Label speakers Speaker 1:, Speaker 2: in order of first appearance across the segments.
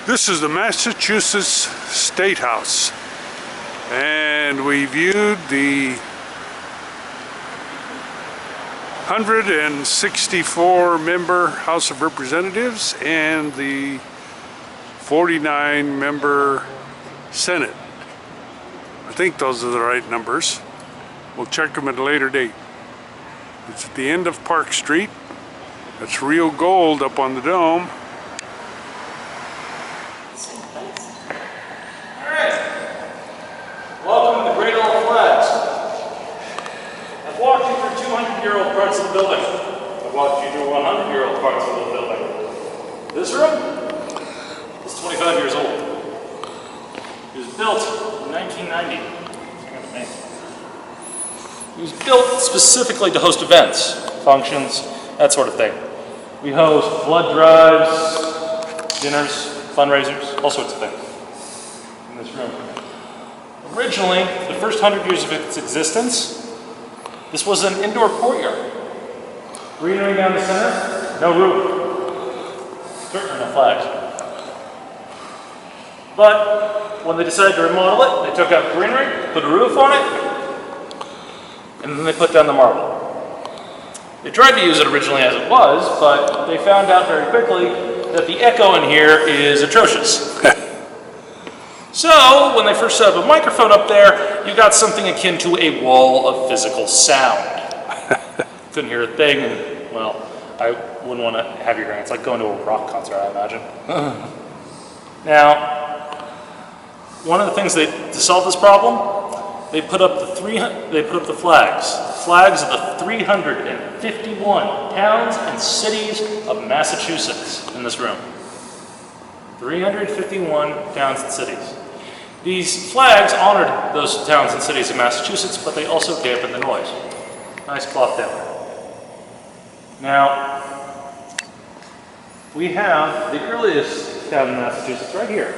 Speaker 1: This is the Massachusetts State House, and we viewed the 164 member House of Representatives and the 49 member Senate. I think those are the right numbers. We'll check them at a later date. It's at the end of Park Street. That's real gold up on the dome.
Speaker 2: Welcome to the Great Old Flags. I've walked you through 200-year-old parts of the building. I've walked you through 100-year-old parts of the building. This room is 25 years old. It was built in 1990. It was built specifically to host events, functions, that sort of thing. We host blood drives, dinners, fundraisers, all sorts of things in this room. Originally, the first 100 years of its existence, this was an indoor courtyard. Greenery down the center, no roof. Certainly no flags. But when they decided to remodel it, they took out greenery, put a roof on it, and then they put down the marble. They tried to use it originally as it was, but they found out very quickly that the echo in here is atrocious. So, when they first set up a microphone up there, you got something akin to a wall of physical sound. Couldn't hear a thing, and, well, I wouldn't want to have your hearing. It's like going to a rock concert, I imagine. Now, one of the things to solve this problem, they put up the flags. Flags of the 351 towns and cities of Massachusetts in this room. 351 towns and cities. These flags honored those towns and cities in Massachusetts, but they also dampened the noise. Nice cloth damper. Now, we have the earliest town in Massachusetts right here.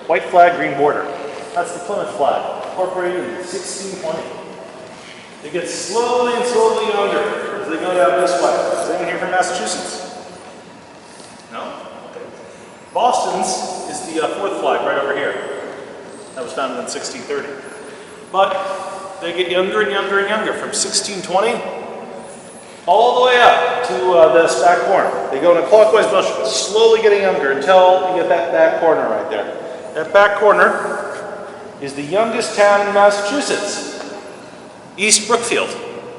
Speaker 2: White flag, green border. That's the Plymouth flag, incorporated in 1620. They get slowly and slowly younger as they go down this way. Is anyone here from Massachusetts? No? Okay. Boston's is the fourth flag right over here. That was founded in 1630. But they get younger and younger and younger from 1620 all the way up to this back corner. They go in a clockwise motion, slowly getting younger until you get that back corner right there. That back corner is the youngest town in Massachusetts, East Brookfield,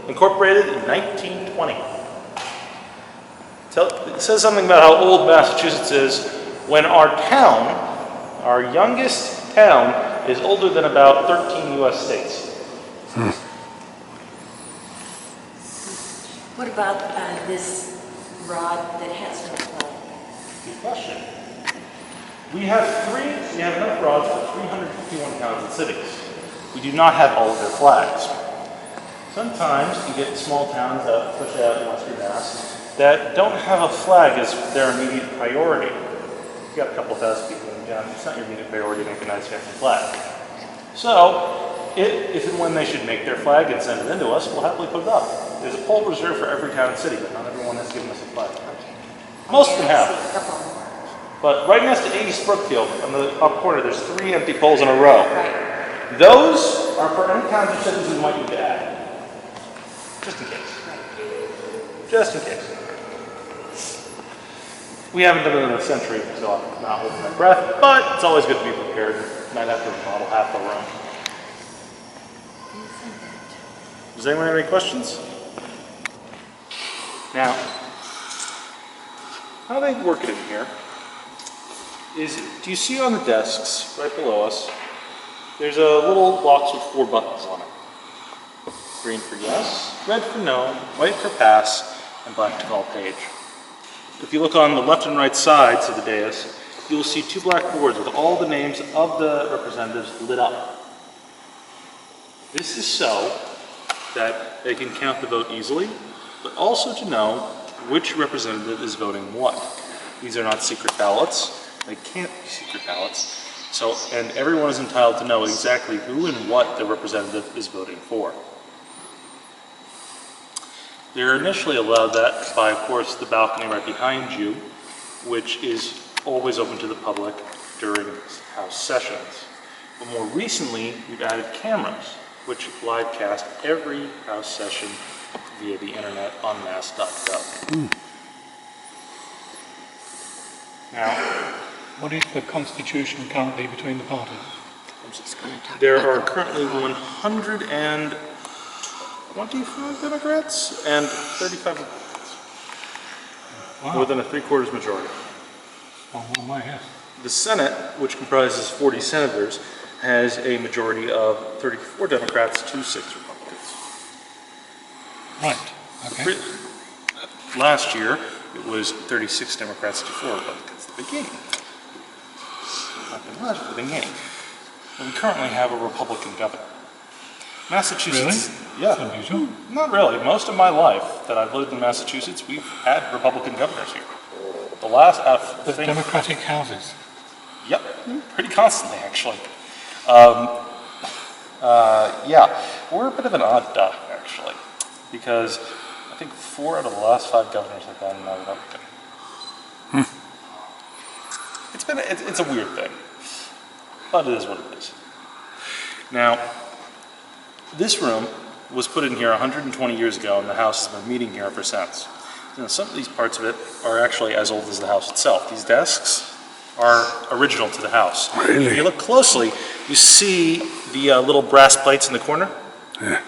Speaker 2: incorporated in 1920. It says something about how old Massachusetts is when our town, our youngest town, is older than about 13 U.S. states.
Speaker 3: What about this rod that has no flag?
Speaker 2: Good question. We have enough rods for 351 towns and cities. We do not have all of their flags. Sometimes you get small towns, especially out in Western Mass, that don't have a flag as their immediate priority. You've got a couple thousand people in town, it's not your immediate priority to make a nice fancy flag. So, if and when they should make their flag and send it in to us, we'll happily put it up. There's a pole reserved for every town and city, but not everyone has given us a flag. Most of them have. But right next to East Brookfield, on the up corner, there's 3 empty poles in a row.
Speaker 3: Right.
Speaker 2: Those are for any towns or cities we might need to add. Just in case. Just in case. We haven't done it in a century, so I'm not holding my breath, but it's always good to be prepared. Might have to remodel half the room. Does anyone have any questions? Now, how they work it in here is, do you see on the desks right below us, there's a little box with 4 buttons on it. Green for yes, red for no, white for pass, and black to call page. If you look on the left and right sides of the dais, you will see 2 black boards with all the names of the representatives lit up. This is so that they can count the vote easily, but also to know which representative is voting what. These are not secret ballots. They can't be secret ballots. So, and everyone is entitled to know exactly who and what the representative is voting for. They're initially allowed that by, of course, the balcony right behind you, which is always open to the public during House sessions. But more recently, we've added cameras, which live cast every House session via the internet on mass.gov. Now,
Speaker 4: What is the constitution currently between the parties?
Speaker 2: there are currently 125 Democrats and 35 Republicans,
Speaker 4: Wow.
Speaker 2: more than a three-quarters majority.
Speaker 4: Oh, well, my, yes.
Speaker 2: The Senate, which comprises 40 senators, has a majority of 34 Democrats to 6 Republicans.
Speaker 4: Right. Okay.
Speaker 2: Last year, it was 36 Democrats to 4 Republicans. The beginning. Not been much, but the beginning. And we currently have a Republican governor. Massachusetts.
Speaker 4: Really?
Speaker 2: Yeah.
Speaker 4: That's unusual.
Speaker 2: Not really. Most of my life that I've lived in Massachusetts, we've had Republican governors here. The last, I
Speaker 4: The
Speaker 2: think,
Speaker 4: democratic houses.
Speaker 2: yep, pretty constantly actually. Yeah, we're a bit of an odd duck actually, because I think 4 out of the last 5 governors have been Republican. It's a weird thing, but it is what it is. Now, this room was put in here 120 years ago, and the House has been meeting here ever since. Now, some of these parts of it are actually as old as the house itself. These desks are original to the house.
Speaker 1: Really?
Speaker 2: If you look closely, you see the little brass plates in the corner.
Speaker 1: Yeah.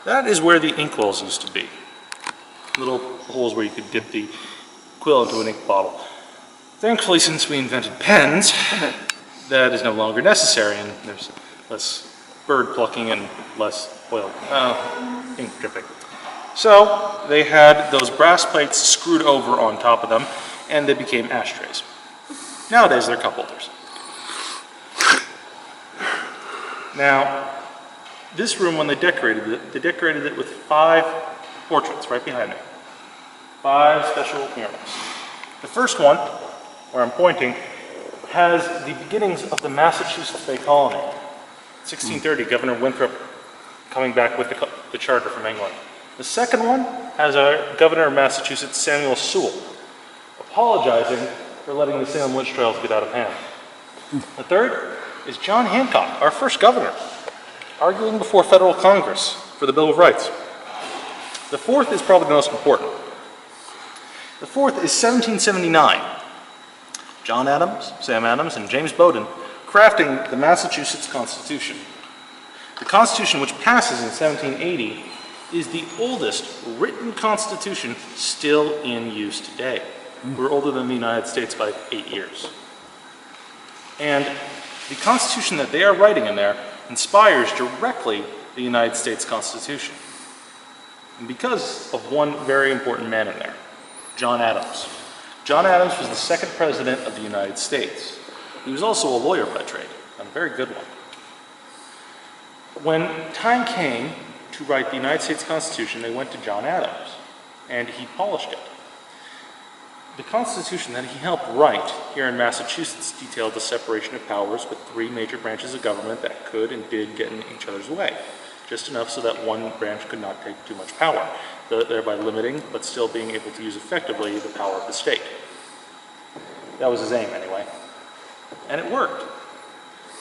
Speaker 2: That is where the inkwells used to be. Little holes where you could dip the quill into an ink bottle. Thankfully, since we invented pens, that is no longer necessary, and there's less bird plucking and less ink dripping. So they had those brass plates screwed over on top of them, and they became ashtrays. Nowadays, they're cup holders. Now, this room, when they decorated it with 5 portraits right behind me. 5 special murals. The first one, where I'm pointing, has the beginnings of the Massachusetts Bay Colony. 1630, Governor Winthrop coming back with the charter from England. The second one has our Governor of Massachusetts, Samuel Sewall, apologizing for letting the Salem witch trials get out of hand. The third is John Hancock, our first governor, arguing before federal Congress for the Bill of Rights. The fourth is probably the most important. The fourth is 1779. John Adams, Sam Adams, and James Bowdoin crafting the Massachusetts Constitution. The Constitution, which passes in 1780, is the oldest written constitution still in use today. We're older than the United States by 8 years. And the Constitution that they are writing in there inspires directly the United States Constitution. And because of one very important man in there, John Adams. John Adams was the 2nd president of the United States. He was also a lawyer by trade, and a very good one. When time came to write the United States Constitution, they went to John Adams, and he polished it. The Constitution that he helped write here in Massachusetts detailed the separation of powers with 3 major branches of government that could and did get in each other's way, just enough so that one branch could not take too much power, thereby limiting but still being able to use effectively the power of the state. That was his aim anyway. And it worked.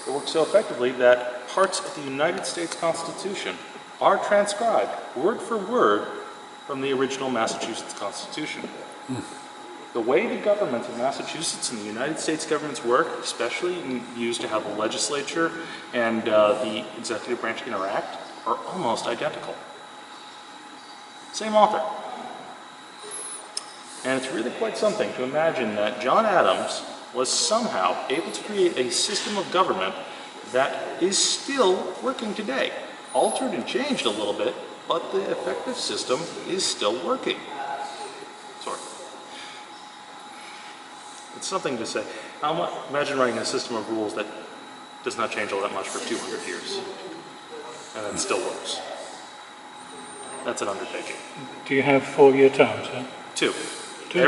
Speaker 2: It worked so effectively that parts of the United States Constitution are transcribed word for word from the original Massachusetts Constitution. The way the governments of Massachusetts and the United States governments work, especially used to have the legislature and the executive branch interact, are almost identical. Same author. And it's really quite something to imagine that John Adams was somehow able to create a system of government that is still working today. Altered and changed a little bit, but the effective system is still working. Sorry. It's something to say. Imagine writing a system of rules that does not change all that much for 200 years, and it still works. That's an undertaking.
Speaker 4: Do you have 4-year terms? Huh?
Speaker 2: 2.
Speaker 4: 2.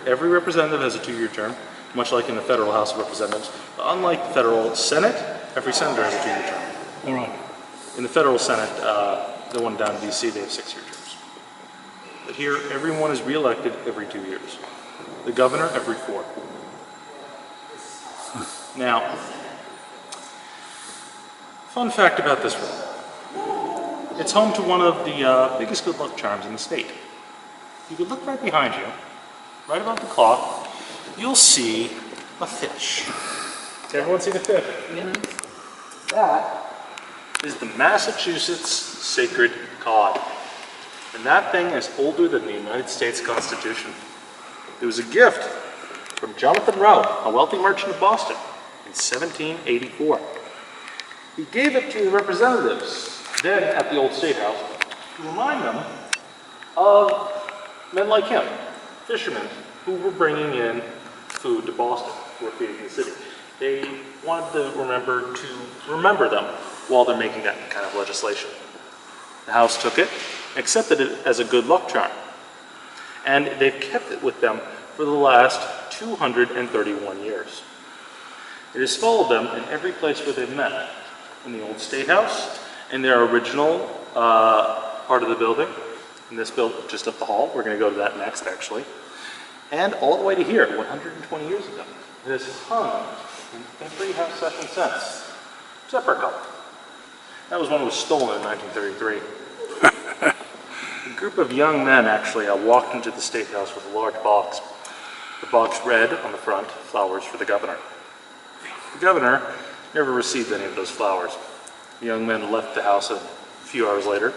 Speaker 2: Every representative has a 2-year term, much like in the federal House of Representatives. But unlike the federal Senate, every senator has a 2-year term.
Speaker 4: All right.
Speaker 2: In the federal Senate, the one down in D.C., they have 6-year terms. But here, everyone is re-elected every 2 years. The governor, every 4. Now, fun fact about this room. It's home to one of the biggest good luck charms in the state. You can look right behind you, right above the clock, you'll see a fish. Has everyone seen a fish? Mm-hmm. That is the Massachusetts sacred cod. And that thing is older than the United States Constitution. It was a gift from Jonathan Rowe, a wealthy merchant of Boston, in 1784. He gave it to the representatives then at the old State House to remind them of men like him, fishermen who were bringing in food to Boston, who were feeding the city. They wanted to remember them while they're making that kind of legislation. The House took it, accepted it as a good luck charm, and they've kept it with them for the last 231 years. It has followed them in every place where they've met. In the old State House, in their original part of the building, in this building just up the hall. We're going to go to that next, actually. And all the way to here, 120 years ago. It has hung in every house session since, except for a couple. That was one that was stolen in 1933. A group of young men actually walked into the State House with a large box. The box read on the front, "Flowers for the governor." The governor never received any of those flowers. The young men left the house a few hours later,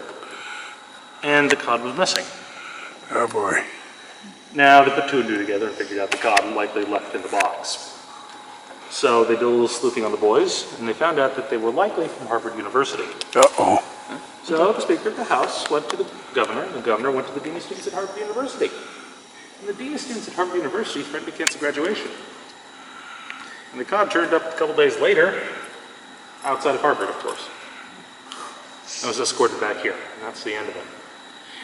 Speaker 2: and the cod was missing.
Speaker 1: Oh boy.
Speaker 2: Now they put two and two together and figured out the cod likely left in the box. So they did a little sleuthing on the boys, and they found out that they were likely from Harvard University.
Speaker 1: Uh-oh.
Speaker 2: So the Speaker of the House went to the governor, and the governor went to the Dean of Students at Harvard University. And the Dean of Students at Harvard University threatened to cancel graduation. And the cod turned up a couple days later, outside of Harvard, of course. It was escorted back here, and that's the end of it.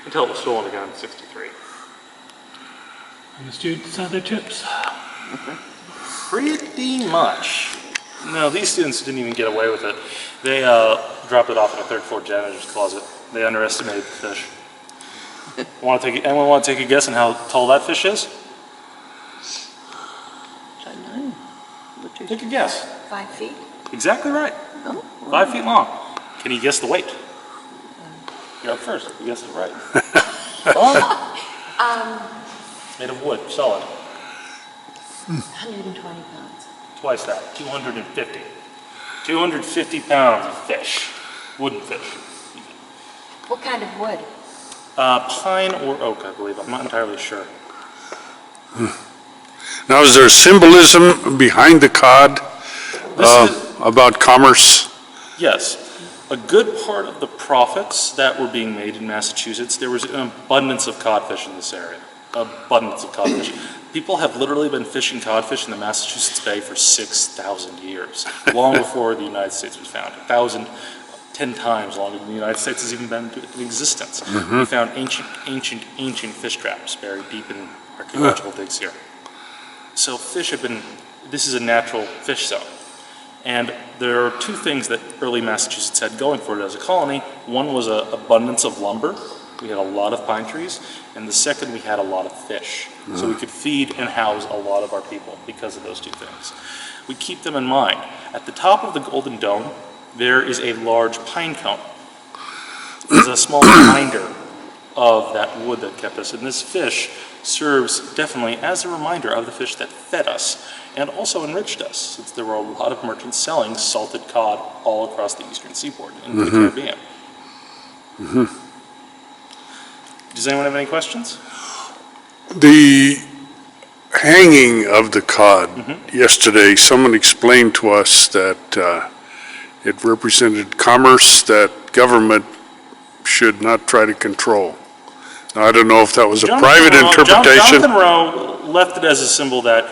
Speaker 2: Until it was stolen again in '63.
Speaker 4: And the students had their chips.
Speaker 2: Pretty much. No, these students didn't even get away with it. They dropped it off in a third-floor janitor's closet. They underestimated the fish. Anyone want to take a guess on how tall that fish is?
Speaker 3: I don't know.
Speaker 2: Take a guess.
Speaker 3: 5 feet?
Speaker 2: Exactly right.
Speaker 3: Oh,
Speaker 2: 5 feet long. Can you guess the weight? You're up first. You guessed it right. It's made of wood, solid.
Speaker 3: 120 pounds.
Speaker 2: Twice that. 250. 250 pounds of fish. Wooden fish.
Speaker 3: What kind of wood?
Speaker 2: Pine or oak, I believe. I'm not entirely sure.
Speaker 1: Now, is there symbolism behind the cod about commerce?
Speaker 2: Yes. A good part of the profits that were being made in Massachusetts, there was an abundance of codfish in this area. Abundance of codfish. People have literally been fishing codfish in the Massachusetts Bay for 6,000 years, long before the United States was founded. 10 times longer than the United States has even been in existence. We found ancient fish traps buried deep in archaeological digs here. So fish have been, this is a natural fish zone. And there are two things that early Massachusetts had going for it as a colony. One was an abundance of lumber. We had a lot of pine trees. And the second, we had a lot of fish. So we could feed and house a lot of our people because of those two things. We keep them in mind. At the top of the Golden Dome, there is a large pine cone. It's a small reminder of that wood that kept us. And this fish serves definitely as a reminder of the fish that fed us and also enriched us, since there were a lot of merchants selling salted cod all across the eastern seaboard in the Caribbean. Does anyone have any questions?
Speaker 1: The hanging of the cod yesterday, someone explained to us that it represented commerce that government should not try to control. Now, I don't know if that was a private interpretation.
Speaker 2: Jonathan Rowe left it as a symbol that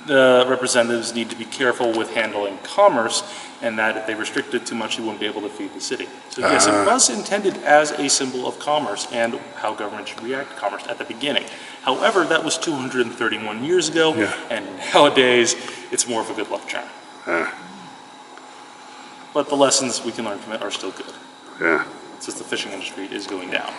Speaker 2: the representatives need to be careful with handling commerce, and that if they restrict it too much, they won't be able to feed the city. So yes, it was intended as a symbol of commerce and how government should react to commerce at the beginning. However, that was 231 years ago, and nowadays it's more of a good luck charm. But the lessons we can learn from it are still good. Since the fishing industry is going down.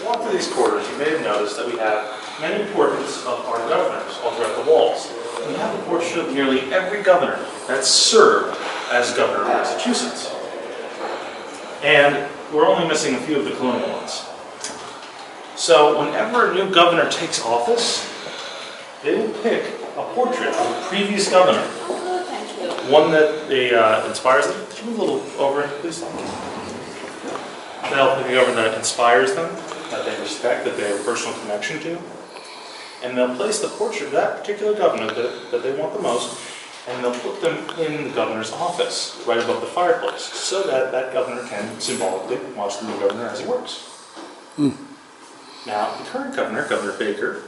Speaker 2: Walk through these corridors, you may have noticed that we have many portraits of our governors all throughout the walls. We have a portrait portrait of nearly every governor that's served as governor of Massachusetts. And we're only missing a few of the colonial ones. So whenever a new governor takes office, they will pick a portrait of a previous governor, one that they inspires them. Could you move a little over, please? They'll pick a governor that inspires them, that they respect, that they have a personal connection to. And they'll place the portrait of that particular governor that they want the most, and they'll put them in the governor's office, right above the fireplace, so that that governor can symbolically watch the new governor as he works. Now, the current governor, Governor Baker,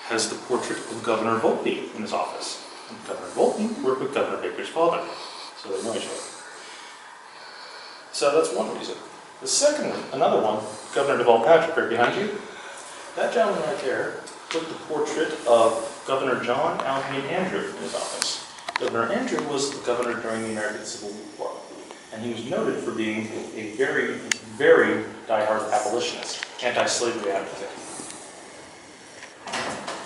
Speaker 2: has the portrait of Governor Volpe in his office. And Governor Volpe worked with Governor Baker's father, so they know each other. So that's one reason. The second one, another one, Governor Deval Patrick, right behind you, that gentleman right there put the portrait of Governor John Andrew in his office. Governor Andrew was the governor during the American Civil War, and he was noted for being a very, very diehard abolitionist, anti-slavery advocate.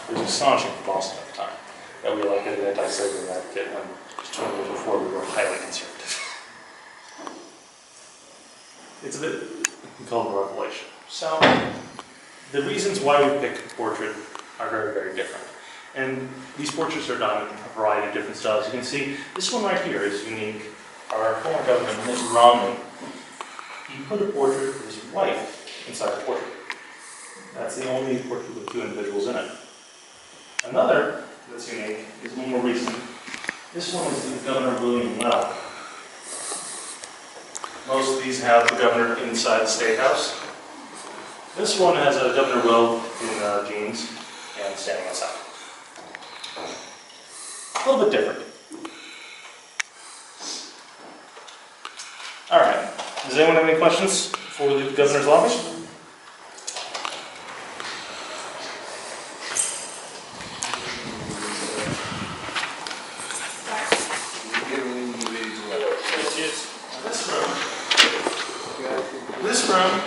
Speaker 2: It was astonishing for Boston at the time that we elected an anti-slavery advocate when just 20 years before we were highly conservative. It's a bit, we call it a revelation. So, the reasons why we pick a portrait are very, very different. And these portraits are done in a variety of different styles. You can see this one right here is unique. Our former governor, Mitt Romney, he put a portrait of his wife inside the portrait. That's the only portrait with two individuals in it. Another that's unique is one more recent. This one is the Governor William Well. Most of these have the governor inside the State House. This one has a Governor Will in jeans and standing outside. A little bit different. All right. Does anyone have any questions for the governor's lobby? This room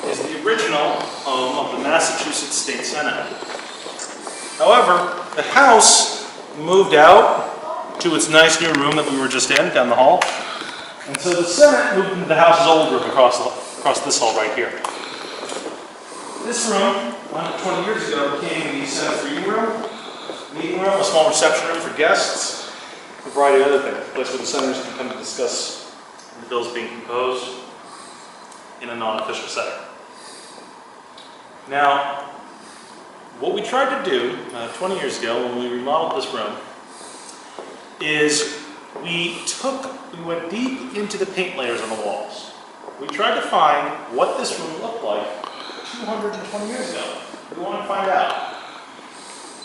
Speaker 2: is the original of the Massachusetts State Senate. However, the House moved out to its nice new room that we were just in, down the hall. And so the Senate moved into the House's old room across this hall right here. This room, 120 years ago, became the Senate's reading room, meeting room, a small reception room for guests, a variety of other things, a place where the senators can come to discuss the bills being proposed in a non-official setting. Now, what we tried to do 20 years ago when we remodeled this room is we went deep into the paint layers on the walls. We tried to find what this room looked like 220 years ago. We wanted to find out.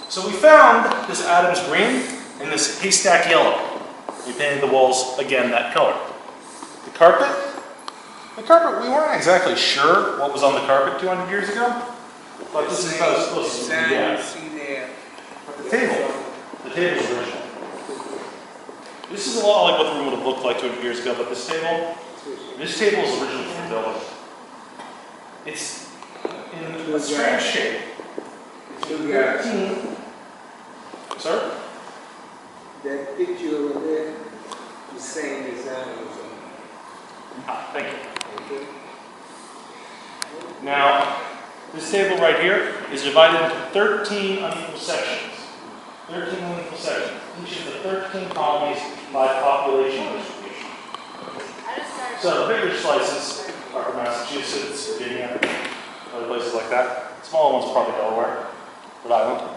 Speaker 2: So we found this Adams green and this haystack yellow. We painted the walls, again, that color. The carpet, we weren't exactly sure what was on the carpet 200 years ago, but this is about as close as we can get. But the table's original. This is a lot like what the room would have looked like 200 years ago, but this table is original from the building. It's in a strange shape. It's 13. Sir?
Speaker 5: That picture over there, the same design was on.
Speaker 2: Ah, thank you. Okay. Now, this table right here is divided into 13 unequal sections. 13 unequal sections. Each of the 13 colonies by population distribution. So the bigger slices are from Massachusetts, Virginia, other places like that. Smaller ones probably Delaware, Rhode Island.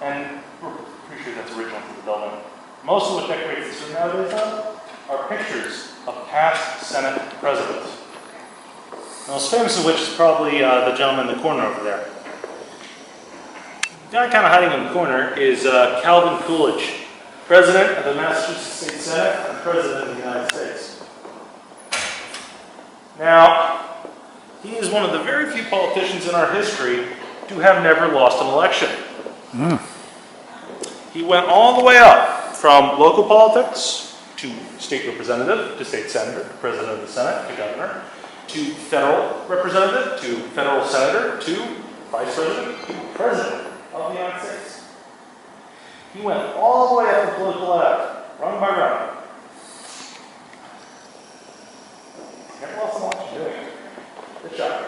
Speaker 2: And we're pretty sure that's original to the building. Most of what decorates this room nowadays, though, are pictures of past Senate presidents. The most famous of which is probably the gentleman in the corner over there. The guy kind of hiding in the corner is Calvin Coolidge, President of the Massachusetts State Senate and President of the United States. Now, he is one of the very few politicians in our history to have never lost an election. He went all the way up from local politics to state representative, to state senator, to president of the Senate, to governor, to federal representative, to federal senator, to vice president, to president of the United States. He went all the way up the political ladder, rung by rung. Never lost much doing it. Good job.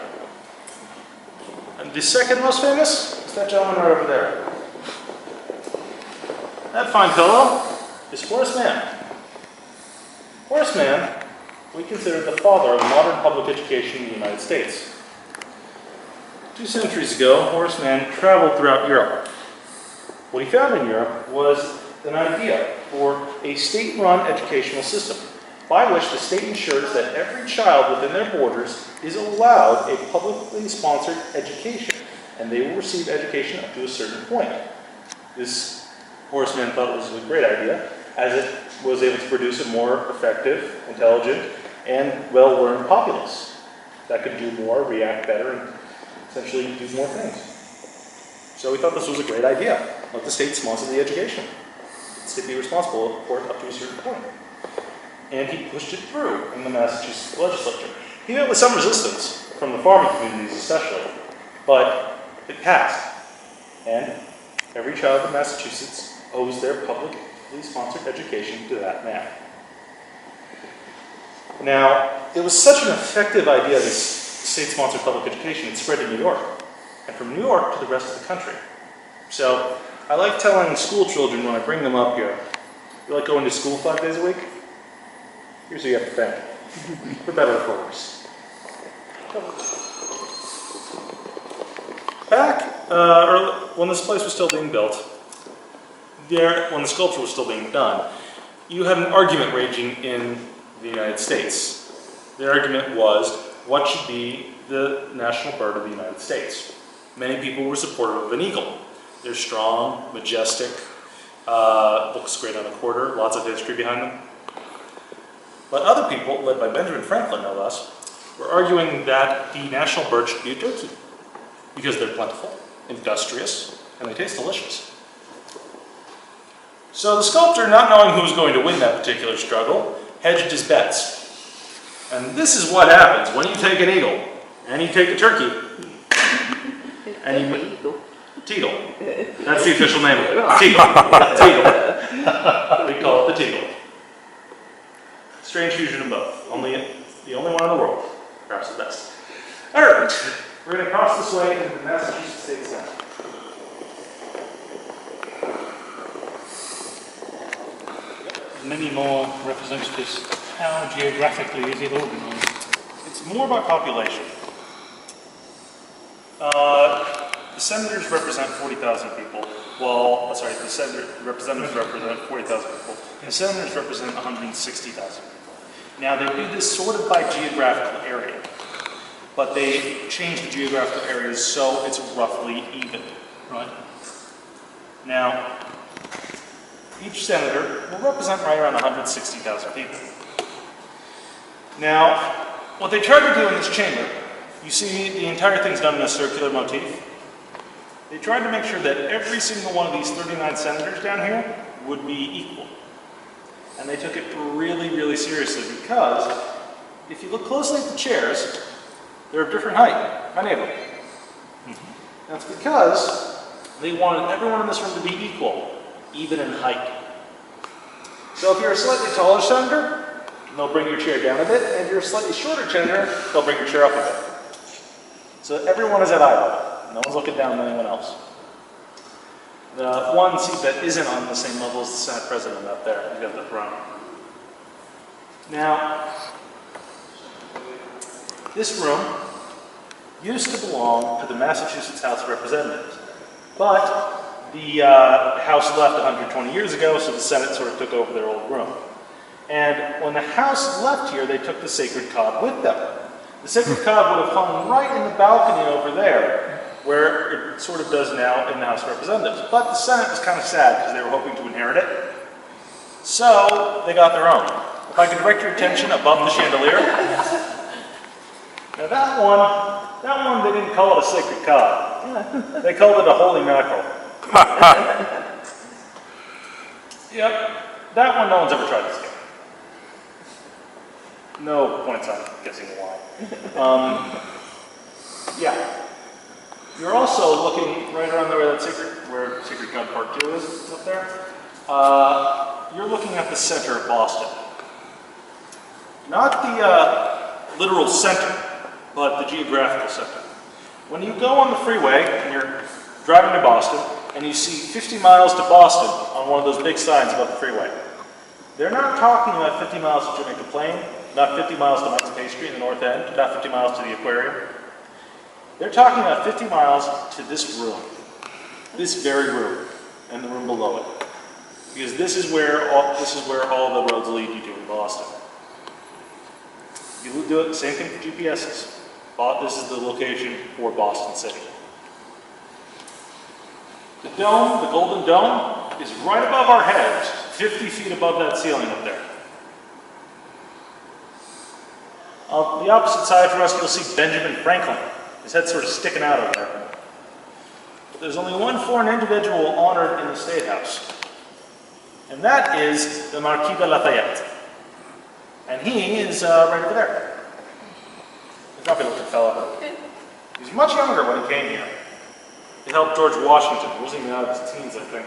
Speaker 2: And the second most famous is that gentleman right over there. That fine fellow is Horace Mann. Horace Mann, we consider the father of modern public education in the United States. 2 centuries ago, Horace Mann traveled throughout Europe. What he found in Europe was an idea for a state-run educational system by which the state ensures that every child within their borders is allowed a publicly sponsored education, and they will receive education up to a certain point. This Horace Mann thought was a great idea, as it was able to produce a more effective, intelligent, and well-learned populace that could do more, react better, and essentially do more things. So we thought this was a great idea. Let the state sponsor the education. The state be responsible for it up to a certain point. And he pushed it through in the Massachusetts legislature. He met with some resistance from the farming communities especially, but it passed. And every child in Massachusetts owes their publicly sponsored education to that man. Now, it was such an effective idea, this state-sponsored public education, it spread to New York, and from New York to the rest of the country. So, I like telling school children when I bring them up here, you like going to school 5 days a week? Here's what you have to think, for better or for worse. Back early, when this place was still being built, when the sculpture was still being done, you had an argument raging in the United States. The argument was, what should be the national bird of the United States? Many people were supportive of an eagle. They're strong, majestic, looks great on a quarter, lots of history behind them. But other people, led by Benjamin Franklin no less, were arguing that the national bird should be a turkey because they're plentiful, industrious, and they taste delicious. So the sculptor, not knowing who was going to win that particular struggle, hedged his bets. And this is what happens when you take an eagle and you take a turkey and you Teagle. That's the official name of it. Teagle. Teagle. We call it the Teagle. Strange fusion of both. The only one in the world. Perhaps the best. Alright. We're going to cross this way into the Massachusetts State Senate.
Speaker 4: Many more representatives. How geographically is it organised?
Speaker 2: It's more by population. The senators represent 40,000 people. Well, sorry, the representatives represent 40,000 people. And the senators represent 160,000 people. Now, they do this sort of by geographical area, but they change the geographical areas so it's roughly even.
Speaker 4: Right.
Speaker 2: Now, each senator will represent right around 160,000 people. Now, what they try to do in this chamber, you see the entire thing's done in a circular motif. They tried to make sure that every single one of these 39 senators down here would be equal. And they took it really, really seriously because if you look closely at the chairs, they're of different height. My neighbor. That's because they wanted everyone in this room to be equal, even in height. So if you're a slightly taller senator, they'll bring your chair down a bit, and if you're a slightly shorter senator, they'll bring your chair up a bit. So everyone is at eye level. No one's looking down on anyone else. The one seat that isn't on the same level as the Senate President up there. He's got the throne. Now, this room used to belong to the Massachusetts House of Representatives, but the House left 120 years ago, so the Senate sort of took over their old room. And when the House left here, they took the sacred cob with them. The sacred cob would have hung right in the balcony over there, where it sort of does now in the House of Representatives. But the Senate was kind of sad because they were hoping to inherit it. So they got their own. If I could direct your attention above the chandelier. Now that one they didn't call it a sacred cob. They called it a holy mackerel. Yep, that one no one's ever tried to scale. No points on guessing why. Yeah. You're also looking right around there where Sacred Gun Park 2 is up there. You're looking at the center of Boston. Not the literal center, but the geographical center. When you go on the freeway and you're driving to Boston and you see 50 miles to Boston on one of those big signs above the freeway, they're not talking about 50 miles to Jamaica Plain, not 50 miles to Mike's Pastry in the North End, not 50 miles to the aquarium. They're talking about 50 miles to this room, this very room, and the room below it. Because this is where all the roads lead you to in Boston. You do it, the same thing for GPSs. This is the location for Boston City. The dome, the Golden Dome, is right above our heads, 50 feet above that ceiling up there. On the opposite side from us, you'll see Benjamin Franklin. His head's sort of sticking out over there. But there's only one foreign individual honored in the State House. And that is the Marquis de Lafayette. And he is right over there. He's not a good-looking fellow. He was much younger when he came here. He helped George Washington. He wasn't even out of his teens, I think.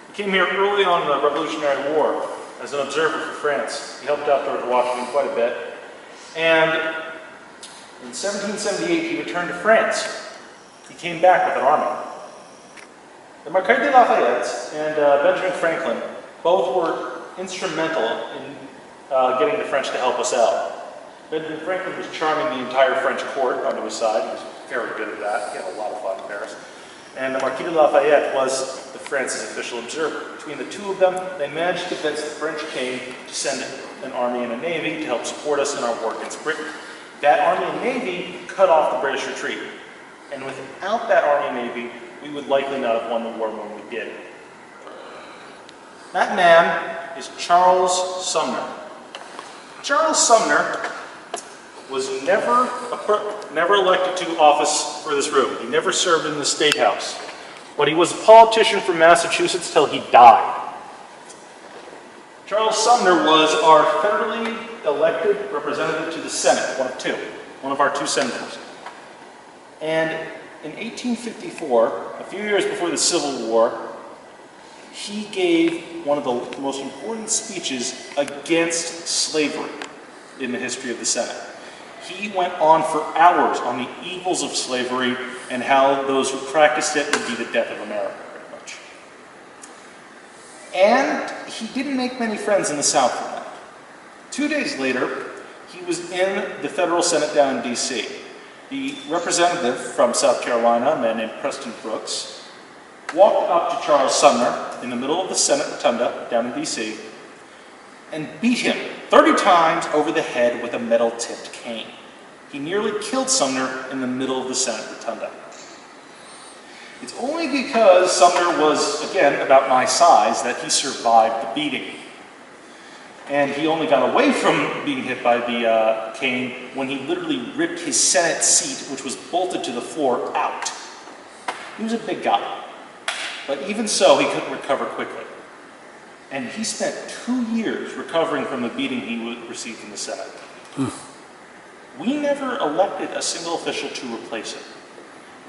Speaker 2: He came here early on in the Revolutionary War as an observer for France. He helped out George Washington quite a bit. And in 1778, he returned to France. He came back with an army. The Marquis de Lafayette and Benjamin Franklin both were instrumental in getting the French to help us out. Benjamin Franklin was charming the entire French court onto his side. He was very good at that. He had a lot of fun in Paris. And the Marquis de Lafayette was the France's official observer. Between the two of them, they managed to convince the French king to send an army and a navy to help support us in our war against Britain. That army and navy cut off the British retreat. And without that army and navy, we would likely not have won the war when we did. That man is Charles Sumner. Charles Sumner was never elected to office for this room. He never served in the State House. But he was a politician from Massachusetts till he died. Charles Sumner was our federally elected representative to the Senate, one of our two senators. And in 1854, a few years before the Civil War, he gave one of the most important speeches against slavery in the history of the Senate. He went on for hours on the evils of slavery and how those who practiced it would be the death of America, pretty much. And he didn't make many friends in the South from that. 2 days later, he was in the federal Senate down in D.C. The representative from South Carolina, a man named Preston Brooks, walked up to Charles Sumner in the middle of the Senate rotunda down in D.C. and beat him 30 times over the head with a metal-tipped cane. He nearly killed Sumner in the middle of the Senate rotunda. It's only because Sumner was, again, about my size that he survived the beating. And he only got away from being hit by the cane when he literally ripped his Senate seat, which was bolted to the floor, out. He was a big guy. But even so, he couldn't recover quickly. And he spent 2 years recovering from the beating he received in the Senate. We never elected a single official to replace him.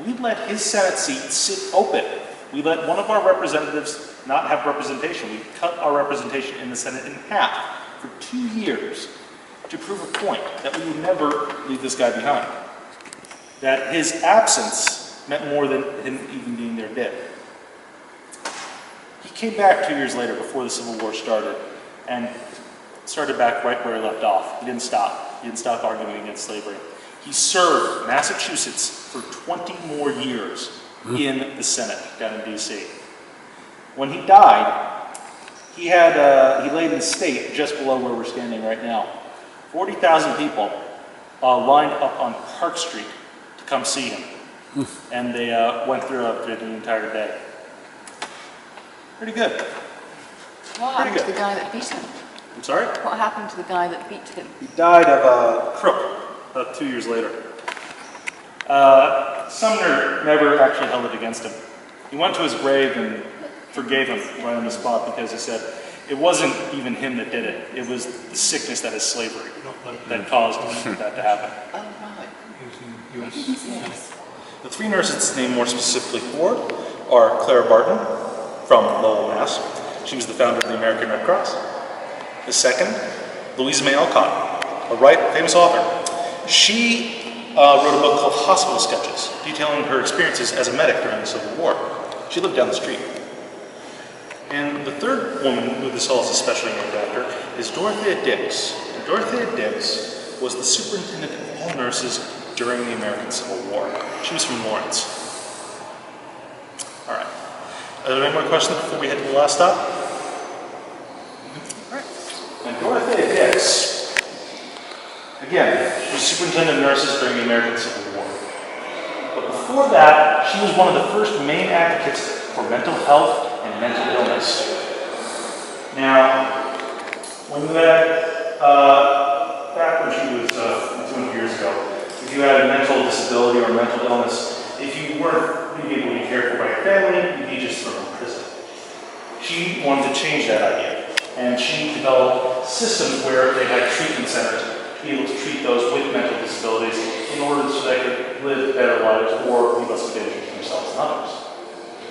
Speaker 2: We let his Senate seat sit open. We let one of our representatives not have representation. We cut our representation in the Senate in half for 2 years to prove a point that we would never leave this guy behind. That his absence meant more than him even being there did. He came back 2 years later before the Civil War started and started back right where he left off. He didn't stop. He didn't stop arguing against slavery. He served Massachusetts for 20 more years in the Senate down in D.C. When he died, he laid in state just below where we're standing right now. 40,000 people lined up on Park Street to come see him. And they went through the entire day. Pretty good.
Speaker 3: What happened to the guy that beat him?
Speaker 2: I'm sorry?
Speaker 3: What happened to the guy that beat him?
Speaker 2: He died of a crook about 2 years later. Sumner never actually held it against him. He went to his grave and forgave him right on the spot because he said it wasn't even him that did it. It was the sickness that is slavery that caused that to happen.
Speaker 3: Oh, right.
Speaker 4: He was in US.
Speaker 3: Yes.
Speaker 2: The three nurses it's named more specifically for are Clara Barton from Lowell, Mass. She was the founder of the American Red Cross. The second, Louisa May Alcott, a famous author. She wrote a book called Hospital Sketches, detailing her experiences as a medic during the Civil War. She lived down the street. And the third woman who this hall is especially named after is Dorothea Dix. And Dorothea Dix was the superintendent of all nurses during the American Civil War. She was from Lawrence. All right. Are there any more questions before we head to the last stop? All right. And Dorothea Dix, again, she was superintendent of nurses during the American Civil War. But before that, she was one of the first main advocates for mental health and mental illness. Now, when you had, back when she was 200 years ago, if you had a mental disability or mental illness, if you weren't being able to be cared for by your family, you'd be just thrown in prison. She wanted to change that idea, and she developed systems where they had treatment centers to be able to treat those with mental disabilities in order so they could live better lives or be less dangerous to themselves and others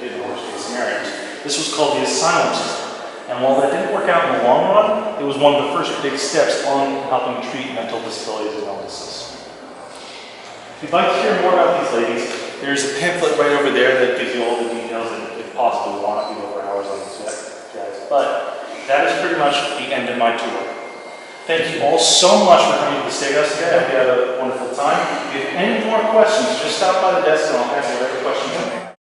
Speaker 2: in the worst case scenarios. This was called the asylum system. And while that didn't work out in the long run, it was one of the first big steps on helping treat mental disabilities and illnesses. If you'd like to hear more about these ladies, there's a pamphlet right over there that gives you all the details that you could possibly want. I'd be over hours on this jazz. But that is pretty much the end of my tour. Thank you all so much for coming to the Steakhouse today. I hope you had a wonderful time. If you have any more questions, just stop by the desk and I'll answer whatever questions you have.